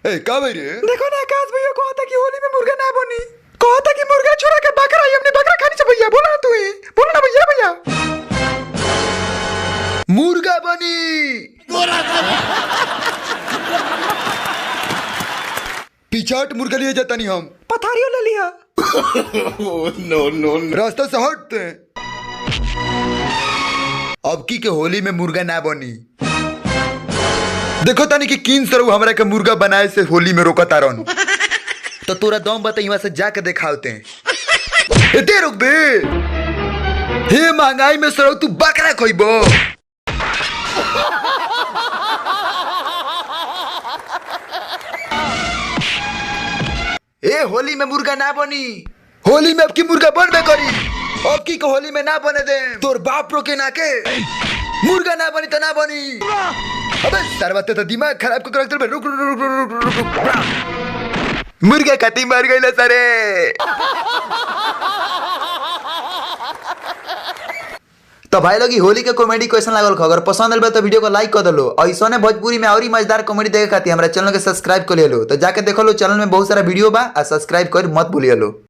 ए का भाई रे? देखो ना आकाश भैया को आता कि होली में मुर्गा ना बनी, कहता कि मुर्गा छोड़ा के बकरा ही हमने बकरा खानी चाहिए भैया। बोला ना तू ही, बोला ना भैया भैया मुर्गा बनी पिछाट मुर्गा लिए जाता नहीं हम पथारियों ले लिया। नो रास्ता से हटते हैं। अब की के होली में मुर्गा ना बनी। देखो तानी कि किन सरऊ हमरा के मुर्गा बनाए से होली में रोका तारन। तो तोरा दम बता वहां से जाके दिखाते हैं। दे रुक बे। हे महंगाई में सरऊ तू बकरा खोइबो। ए होली में मुर्गा ना बनी। होली में अब की मुर्गा बनबे करी। अब की को होली में ना बने दे। तोर बाप रोके ना के मुर्गा ना बनी तो ना बनी। अबे सरवते तो दिमाग खराब को करते रुक रुक रुक रुक रुक रुक। मुर्गा खाती मर गई सरे। तो भाई लोग होली के कॉमेडी क्वेश्चन लागल खो, अगर पसंद आइल तो वीडियो को लाइक कर दलो और इसने भोजपुरी में और ही मजेदार कॉमेडी देखे खातिर हमारे चैनल के सब्सक्राइब कर लो। तो जाके देखो लो, चैनल में बहुत सारा वीडियो बा और सब्सक्राइब कर मत भूलिए लो।